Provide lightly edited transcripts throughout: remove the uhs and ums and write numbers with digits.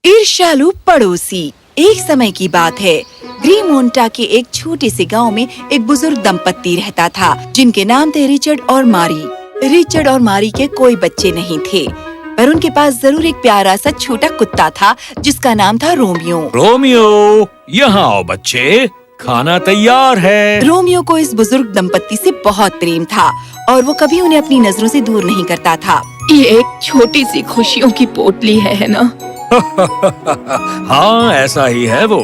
ईर्ष्यालु पड़ोसी। एक समय की बात है, ग्रीमोंटा के एक छोटे से गांव में एक बुजुर्ग दंपत्ति रहता था, जिनके नाम थे रिचर्ड और मारी। रिचर्ड और मारी के कोई बच्चे नहीं थे, पर उनके पास जरूर एक प्यारा सा छोटा कुत्ता था, जिसका नाम था रोमियो। रोमियो, यहाँ आओ बच्चे, खाना तैयार है। रोमियो को इस बुजुर्ग दंपत्ति से बहुत प्रेम था और वो कभी उन्हें अपनी नजरों से दूर नहीं करता था। ये एक छोटी सी खुशियों की पोटली है ना? हाँ, ऐसा ही है वो।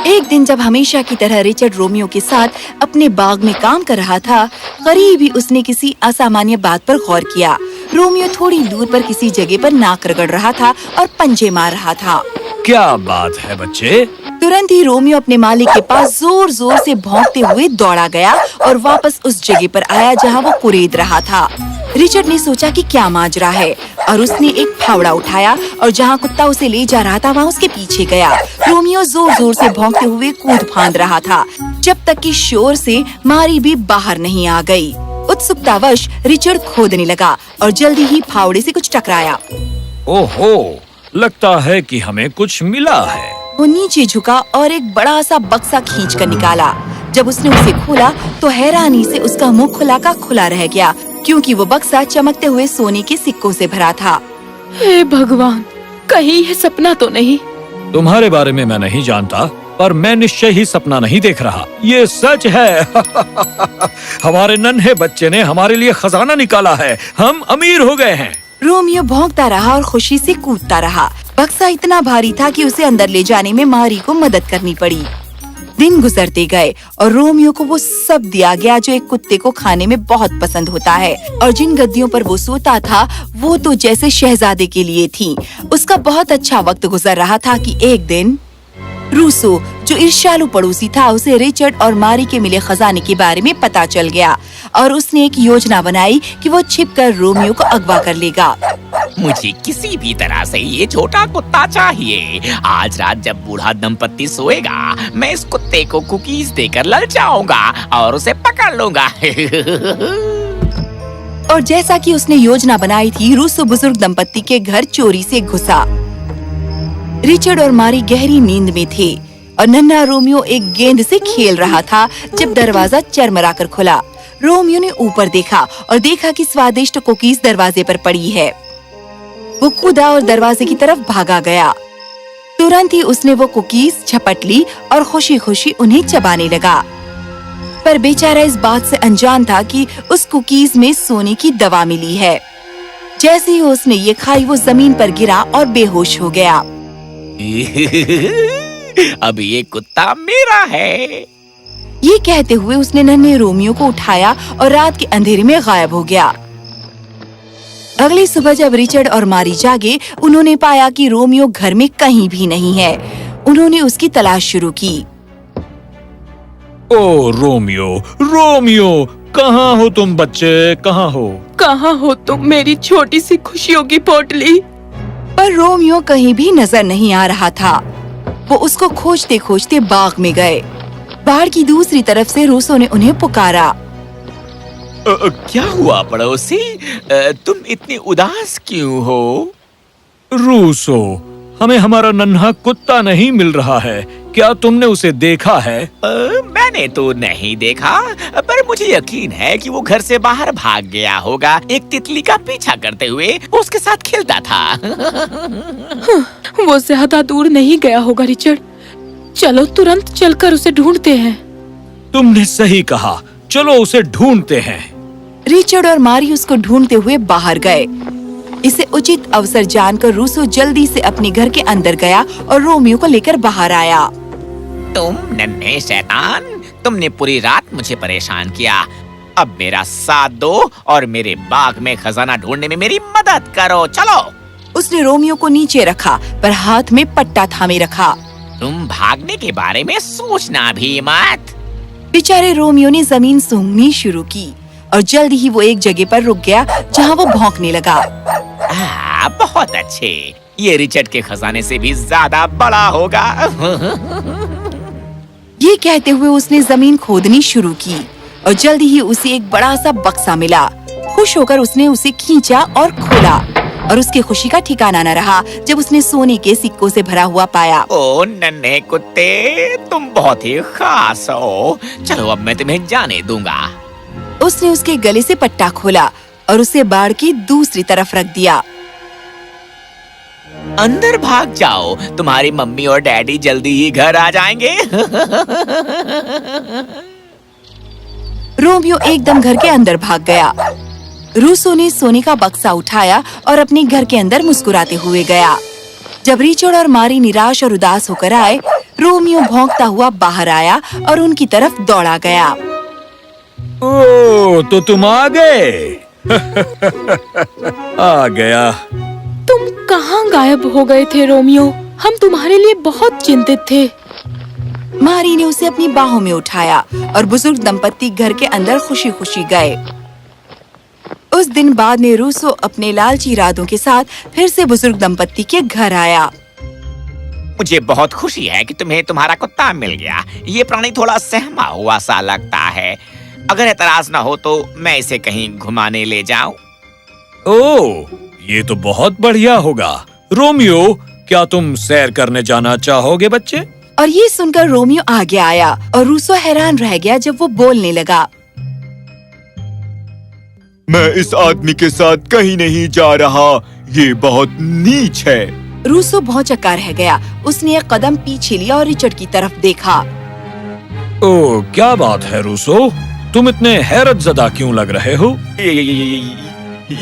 एक दिन जब हमेशा की तरह रिचर्ड रोमियो के साथ अपने बाग में काम कर रहा था, करीब ही उसने किसी असामान्य बात पर गौर किया। रोमियो थोड़ी दूर पर किसी जगह पर नाक रगड़ रहा था और पंजे मार रहा था। क्या बात है बच्चे? तुरंत ही रोमियो अपने मालिक के पास जोर जोर से भौंकते हुए दौड़ा गया और वापस उस जगह पर आया जहाँ वो कुरेद रहा था। रिचर्ड ने सोचा कि क्या माजरा है और उसने एक फावड़ा उठाया और जहाँ कुत्ता उसे ले जा रहा था वहाँ उसके पीछे गया। रोमियो जोर जोर से भौंकते हुए कूद फांद रहा था, जब तक कि शोर से मारी भी बाहर नहीं आ गई। उत्सुकतावश रिचर्ड खोदने लगा और जल्दी ही फावड़े से कुछ टकराया। ओहो, लगता है कि हमें कुछ मिला है। वो नीचे झुका और एक बड़ा सा बक्सा खींच कर निकाला। जब उसने उसे खोला तो हैरानी से उसका मुंह खुला का खुला रह गया, क्योंकि वो बक्सा चमकते हुए सोने के सिक्कों से भरा था। हे भगवान, कहीं ये सपना तो नहीं? तुम्हारे बारे में मैं नहीं जानता, पर मैं निश्चय ही सपना नहीं देख रहा। ये सच है। हमारे नन्हे बच्चे ने हमारे लिए खजाना निकाला है। हम अमीर हो गए हैं। रोमियो भौंकता रहा और खुशी से कूदता रहा। बक्सा इतना भारी था कि उसे अंदर ले जाने में मारी को मदद करनी पड़ी। दिन गुजरते गए और रोमियो को वो सब दिया गया जो एक कुत्ते को खाने में बहुत पसंद होता है, और जिन गद्दियों पर वो सोता था वो तो जैसे शहजादे के लिए थी। उसका बहुत अच्छा वक्त गुजर रहा था कि एक दिन रूसो, जो ईर्ष्यालु पड़ोसी था, उसे रिचर्ड और मारी के मिले खजाने के बारे में पता चल गया और उसने एक योजना बनाई कि वो छिपकर रोमियो को अगवा कर लेगा। मुझे किसी भी तरह से ये छोटा कुत्ता चाहिए। आज रात जब बूढ़ा दंपत्ति सोएगा, मैं इस कुत्ते को कुकीज देकर ललचाऊंगा और उसे पकड़ लूंगा। और जैसा कि उसने योजना बनाई थी, रूसो बुजुर्ग दंपत्ति के घर चोरी से घुसा। रिचर्ड और मारी गहरी नींद में थे और नन्हा रोमियो एक गेंद से खेल रहा था जब दरवाजा चरमराकर खुला। रोमियो ने ऊपर देखा और देखा कि स्वादिष्ट कुकीज दरवाजे पर पड़ी है। वो कूदा और दरवाजे की तरफ भागा गया। तुरंत ही उसने वो कुकीज झपट ली और खुशी खुशी उन्हें चबाने लगा। पर बेचारा इस बात से अनजान था कि उस कुकीज में सोने की दवा मिली है। जैसे ही उसने ये खाई, वो जमीन पर गिरा और बेहोश हो गया। अब ये कुत्ता मेरा है। ये कहते हुए उसने नन्हे रोमियो को उठाया और रात के अंधेरे में गायब हो गया। अगली सुबह जब रिचर्ड और मारी जागे, उन्होंने पाया कि रोमियो घर में कहीं भी नहीं है। उन्होंने उसकी तलाश शुरू की। ओ रोमियो, रोमियो, कहाँ हो तुम बच्चे, कहाँ हो? कहाँ हो तुम मेरी छोटी सी खुशियों की पोटली? पर रोमियो कहीं भी नजर नहीं आ रहा था। वो उसको खोजते खोजते बाग में गए। बाड़ की दूसरी तरफ से रूसो ने उन्हें पुकारा। क्या हुआ पड़ोसी? तुम इतनी उदास क्यों हो? रूसो, हमें हमारा नन्हा कुत्ता नहीं मिल रहा है। क्या तुमने उसे देखा है? मैंने तो नहीं देखा, पर मुझे यकीन है कि वो घर से बाहर भाग गया होगा। एक तितली का पीछा करते हुए उसके साथ खेलता था। वो ज्यादा दूर नहीं गया होगा रिचर्ड। चलो तुरंत चलकर उसे ढूंढते हैं। तुमने सही कहा, चलो उसे ढूंढते हैं। रिचर्ड और मारी उसको ढूंढते हुए बाहर गए। इसे उचित अवसर जानकर रूसो जल्दी से अपने घर के अंदर गया और रोमियो को लेकर बाहर आया। तुम नन्हे शैतान, तुमने पूरी रात मुझे परेशान किया। अब मेरा साथ दो और मेरे बाग में खजाना ढूंढने में मेरी मदद करो। चलो। उसने रोमियो को नीचे रखा, पर हाथ में पट्टा थामे रखा। तुम भागने के बारे में सोचना भी मत। बेचारे रोमियो ने जमीन सूंघनी शुरू की और जल्द ही वो एक जगह पर रुक गया जहाँ वो भौंकने लगा। बहुत अच्छे, ये रिचर्ड के खजाने से भी ज्यादा बड़ा होगा। ये कहते हुए उसने जमीन खोदनी शुरू की और जल्द ही उसे एक बड़ा सा बक्सा मिला। खुश होकर उसने उसे खींचा और खोला। और उसकी खुशी का ठिकाना न रहा जब उसने सोने के सिक्कों से भरा हुआ पाया। ओ नन्हे कुत्ते, तुम बहुत ही खास हो। चलो अब मैं तुम्हें जाने दूंगा। उसने उसके गले से पट्टा खोला और उसे बाड़ की दूसरी तरफ रख दिया। अंदर भाग जाओ, तुम्हारी मम्मी और डैडी जल्दी ही घर आ जाएंगे। रोमियो एकदम घर के अंदर भाग गया। रूसो ने सोने का बक्सा उठाया और अपने घर के अंदर मुस्कुराते हुए गया। जब रिचर्ड और मारी निराश और उदास होकर आए, रोमियो भौंकता हुआ बाहर आया और उनकी तरफ दौड़ा गया। ओ, तो तुम आ गए। आ गया। तुम कहाँ गायब हो गए थे रोमियो? हम तुम्हारे लिए बहुत चिंतित थे। मारी ने उसे अपनी बाहों में उठाया और बुजुर्ग दंपत्ति घर के अंदर खुशी खुशी गए। उस दिन बाद में रूसो अपने लालची इरादों के साथ फिर से बुजुर्ग दंपत्ति के घर आया। मुझे बहुत खुशी है कि तुम्हें तुम्हारा कुत्ता मिल गया। ये प्राणी थोड़ा सहमा हुआ सा लगता है। अगर एतराज न हो तो मैं इसे कहीं घुमाने ले जाऊं। ओह, ये तो बहुत बढ़िया होगा। रोमियो, क्या तुम सैर करने जाना चाहोगे बच्चे? और ये सुनकर रोमियो आगे आया और रूसो हैरान रह गया जब वो बोलने लगा। मैं इस आदमी के साथ कहीं नहीं जा रहा। ये बहुत नीच है। रूसो भौंचक्का रह गया। उसने एक कदम पीछे लिया और रिचर्ड की तरफ देखा। ओह, क्या बात है रूसो? तुम इतने हैरतज़दा क्यों लग रहे हो?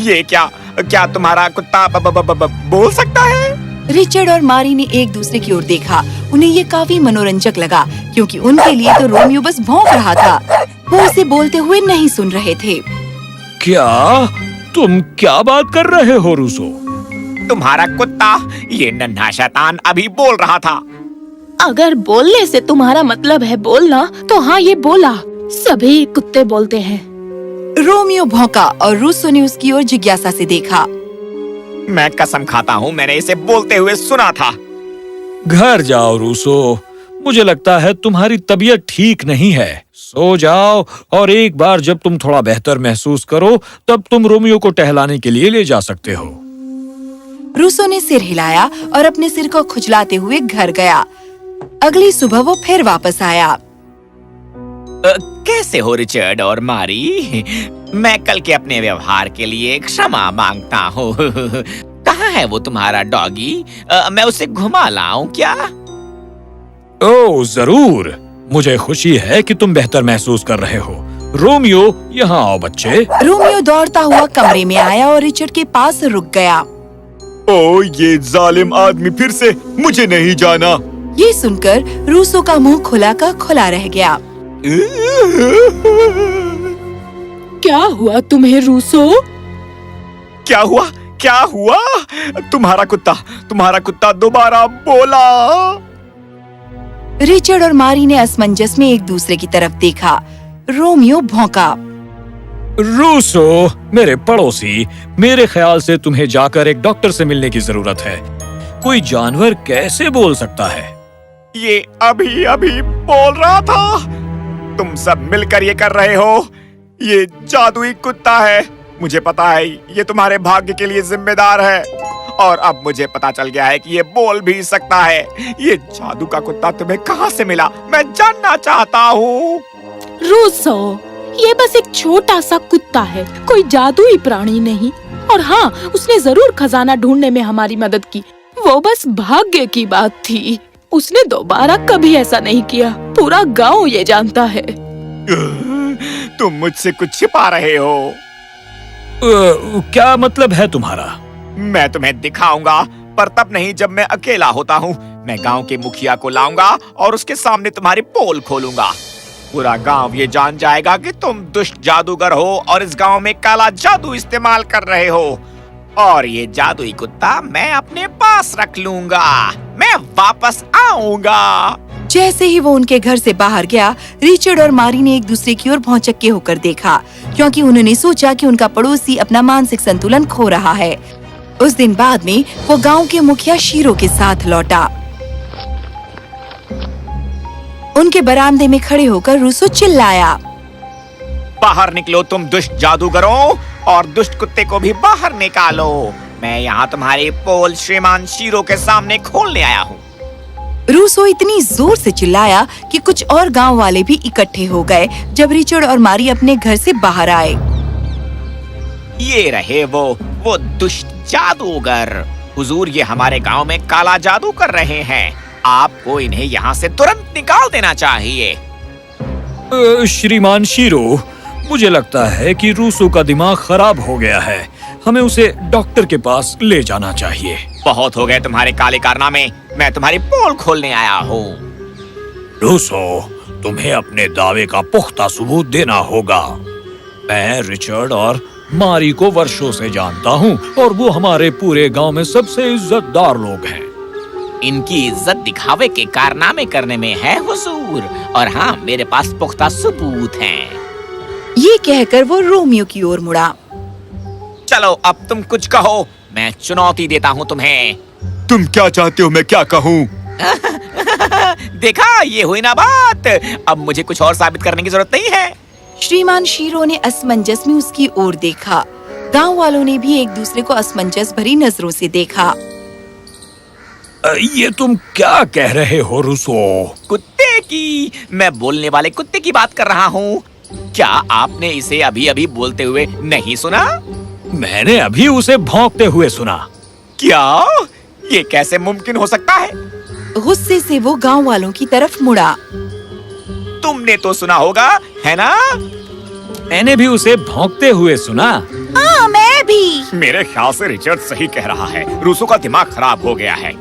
ये क्या तुम्हारा कुत्ता बोल सकता है? रिचर्ड और मारी ने एक दूसरे की ओर देखा। उन्हें ये काफी मनोरंजक लगा क्योंकि उनके लिए तो रोमियो बस भौंक रहा था। वो उसे बोलते हुए नहीं सुन रहे थे। क्या? तुम क्या बात कर रहे हो रूसो? तुम्हारा कुत्ता, ये नन्हा शैतान अभी बोल रहा था। अगर बोलने से तुम्हारा मतलब है बोलना, तो हाँ, ये बोला। सभी कुत्ते बोलते हैं। रोमियो भौंका और रूसो ने उसकी ओर जिज्ञासा से देखा। मैं कसम खाता हूँ, मैंने इसे बोलते हुए सुना था। घर जाओ रूसो। मुझे लगता है तुम्हारी तबीयत ठीक नहीं है। सो जाओ और एक बार जब तुम थोड़ा बेहतर महसूस करो तब तुम रोमियो को टहलाने के लिए ले जा सकते हो। रूसो ने सिर हिलाया और अपने सिर को खुजलाते हुए घर गया। अगली सुबह वो फिर वापस आया। कैसे हो रिचर्ड और मारी? मैं कल के अपने व्यवहार के लिए क्षमा मांगता हूँ। कहाँ है वो तुम्हारा डॉगी? मैं उसे घुमा लाऊं क्या? ओह, जरूर। मुझे खुशी है कि तुम बेहतर महसूस कर रहे हो। रोमियो, यहाँ आओ बच्चे। रोमियो दौड़ता हुआ कमरे में आया और रिचर्ड के पास रुक गया। ओ, ये जालिम आदमी फिर से मुझे नहीं जाना। ये सुनकर रूसो का मुंह खुला का खुला रह गया। क्या हुआ तुम्हें रूसो? क्या हुआ? क्या हुआ? तुम्हारा कुत्ता दोबारा बोला। रिचर्ड और मारी ने असमंजस में एक दूसरे की तरफ देखा। रोमियो भौंका। रूसो, मेरे पड़ोसी, मेरे ख्याल से तुम्हें जाकर एक डॉक्टर से मिलने की जरूरत है। कोई जानवर कैसे बोल सकता है? ये अभी अभी बोल रहा था। तुम सब मिलकर ये कर रहे हो। ये जादुई कुत्ता है। मुझे पता है ये तुम्हारे भाग्य के लिए जिम्मेदार है। और अब मुझे पता चल गया है कि ये बोल भी सकता है। ये जादू का कुत्ता तुम्हें कहाँ से मिला? मैं जानना चाहता हूँ। रूसो, ये बस एक छोटा सा कुत्ता है, कोई जादुई प्राणी नहीं। और हाँ, उसने जरूर खजाना ढूंढने में हमारी मदद की। वो बस भाग्य की बात थी। उसने दोबारा कभी ऐसा नहीं किया। पूरा गांव ये जानता है। तुम मुझसे कुछ छिपा रहे हो। क्या मतलब है तुम्हारा? मैं तुम्हें दिखाऊंगा, पर तब नहीं जब मैं अकेला होता हूँ। मैं गांव के मुखिया को लाऊंगा और उसके सामने तुम्हारी पोल खोलूंगा। पूरा गांव ये जान जाएगा कि तुम दुष्ट जादूगर हो और इस गांव में काला जादू इस्तेमाल कर रहे हो। और ये जादुई कुत्ता मैं अपने पास रख लूंगा। मैं वापस आऊंगा। जैसे ही वो उनके घर से बाहर गया, रिचर्ड और मारी ने एक दूसरे की ओर भौंचक्के होकर देखा, क्योंकि उन्होंने सोचा कि उनका पड़ोसी अपना मानसिक संतुलन खो रहा है। उस दिन बाद में वो गांव के मुखिया शीरो के साथ लौटा। उनके बरामदे में खड़े होकर रूसो चिल्लाया। बाहर निकलो तुम दुष्ट जादूगरों, और दुष्ट कुत्ते को भी बाहर निकालो। मैं यहाँ तुम्हारी पोल श्रीमान शीरो के सामने खोलने आया हूँ। रूसो इतनी जोर से चिल्लाया कि कुछ और गांव वाले भी इकट्ठे हो गए। जब रिचर्ड और मारी अपने घर से बाहर आए, ये रहे वो दुष्ट जादूगर। हुजूर, ये हमारे गांव में काला जादू कर रहे हैं। आपको इन्हें यहाँ से तुरंत निकाल देना चाहिए। श्रीमान शीरो, मुझे लगता है कि रूसो का दिमाग खराब हो गया है। हमें उसे डॉक्टर के पास ले जाना चाहिए। बहुत हो गए तुम्हारे काले कारनामे। मैं तुम्हारी पोल खोलने आया हूँ। रूसो, तुम्हें अपने दावे का पुख्ता सबूत देना होगा। मैं रिचर्ड और मारी को वर्षों से जानता हूँ और वो हमारे पूरे गांव में सबसे इज्जतदार लोग हैं। इनकी इज्जत दिखावे के कारनामे करने में है हुजूर, और हाँ, मेरे पास पुख्ता सबूत हैं। ये कहकर वो रोमियो की ओर मुड़ा। चलो अब तुम कुछ कहो। मैं चुनौती देता हूँ तुम्हें। तुम क्या चाहते हो मैं क्या कहूँ? देखा, ये हुई ना बात। अब मुझे कुछ और साबित करने की जरूरत नहीं है। श्रीमान शीरो ने असमंजस में उसकी ओर देखा। गांव वालों ने भी एक दूसरे को असमंजस भरी नजरों से देखा। ये तुम क्या कह रहे हो रूसो? कुत्ते की, मैं बोलने वाले कुत्ते की बात कर रहा हूँ। क्या आपने इसे अभी अभी बोलते हुए नहीं सुना? मैंने अभी उसे भौंकते हुए सुना। क्या? ये कैसे मुमकिन हो सकता है? गुस्से से वो गांव वालों की तरफ मुड़ा। तुमने तो सुना होगा, है ना? मैंने भी उसे भौंकते हुए सुना। हाँ, मैं भी। मेरे ख्याल से रिचर्ड सही कह रहा है। रूसो का दिमाग खराब हो गया है।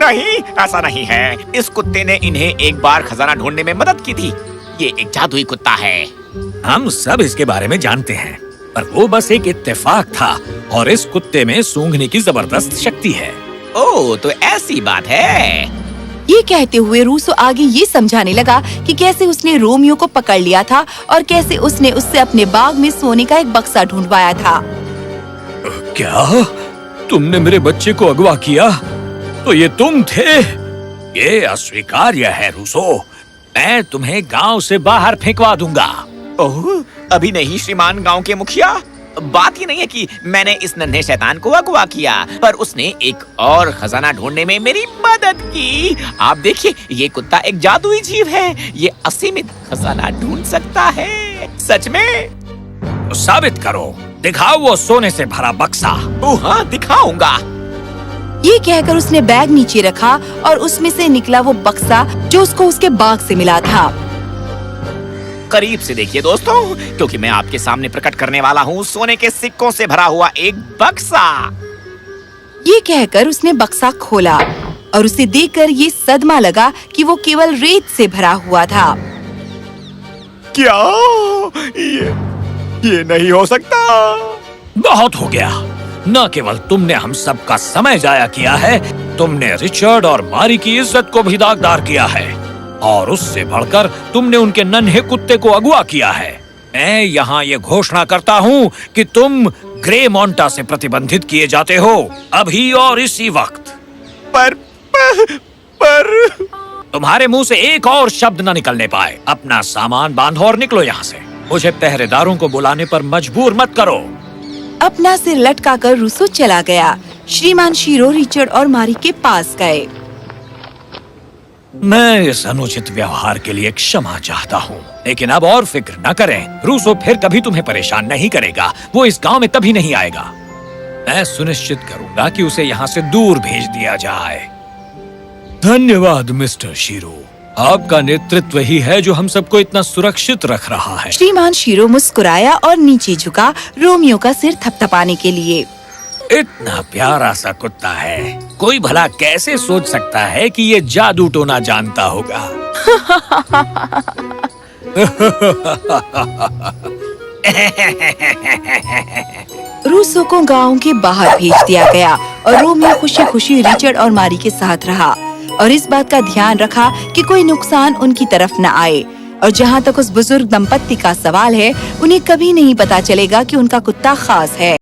नहीं, ऐसा नहीं है। इस कुत्ते ने इन्हें एक बार खजाना ढूंढने में मदद की थी। ये एक जादुई कुत्ता है। हम सब इसके बारे में जानते हैं, पर वो बस एक इत्तेफाक था और इस कुत्ते में सूंघने की जबरदस्त शक्ति है। ओह, तो ऐसी बात है। ये कहते हुए रूसो आगे ये समझाने लगा कि कैसे उसने रोमियो को पकड़ लिया था और कैसे उसने उससे अपने बाग में सोने का एक बक्सा ढूंढवाया था। क्या? तुमने मेरे बच्चे को अगवा किया? तो ये तुम थे? ये अस्वीकार्य है रूसो। मैं तुम्हें गांव से बाहर फेंकवा दूंगा। ओह, अभी नहीं श्रीमान गांव के मुखिया। बात ही नहीं है कि मैंने इस नन्हे शैतान को अगवा किया, पर उसने एक और खजाना ढूंढने में मेरी मदद की। आप देखिए, ये कुत्ता एक जादुई जीव है। ये असीमित खजाना ढूंढ सकता है। सच में? तो साबित करो, दिखाओ वो सोने से भरा बक्सा। ओह हाँ, दिखाऊंगा। ये कहकर उसने बैग नीचे रखा और उसमें से निकला वो बक्सा जो उसको उसके बाग से मिला था। करीब से देखिए दोस्तों, क्योंकि मैं आपके सामने प्रकट करने वाला हूँ सोने के सिक्कों से भरा हुआ एक बक्सा। ये कहकर उसने बक्सा खोला और उसे देखकर ये सदमा लगा कि वो केवल रेत से भरा हुआ था। क्या? ये नहीं हो सकता। बहुत हो गया। न केवल तुमने हम सब का समय जाया किया है, तुमने रिचर्ड और मारी की इज्जत को भी दागदार किया है, और उससे बढ़कर तुमने उनके नन्हे कुत्ते को अगवा किया है। मैं यहाँ ये घोषणा करता हूँ कि तुम ग्रे मोंटा से प्रतिबंधित किए जाते हो, अभी और इसी वक्त। पर तुम्हारे मुंह से एक और शब्द न निकलने पाए। अपना सामान बांधो और निकलो यहाँ से। मुझे पहरेदारों को बुलाने पर मजबूर मत करो। अपना सिर लटकाकर रूसो चला गया। श्रीमान शीरो रिचर्ड और मारी के पास गए। मैं इस अनुचित व्यवहार के लिए क्षमा चाहता हूँ, लेकिन अब और फिक्र न करें। रूसो फिर कभी तुम्हें परेशान नहीं करेगा। वो इस गांव में कभी नहीं आएगा। मैं सुनिश्चित करूंगा कि उसे यहाँ से दूर भेज दिया जाए। धन्यवाद मिस्टर शीरो। आपका नेतृत्व ही है जो हम सबको इतना सुरक्षित रख रहा है। श्रीमान शीरो मुस्कुराया और नीचे झुका रोमियो का सिर थपथपाने के लिए। इतना प्यारा सा कुत्ता है, कोई भला कैसे सोच सकता है कि ये जादू टोना जानता होगा। रूसो को गांव के बाहर भेज दिया गया और रोमियो खुशी खुशी रिचर्ड और मारी के साथ रहा और इस बात का ध्यान रखा कि कोई नुकसान उनकी तरफ न आए। और जहाँ तक उस बुजुर्ग दंपत्ति का सवाल है, उन्हें कभी नहीं पता चलेगा कि उनका कुत्ता खास है।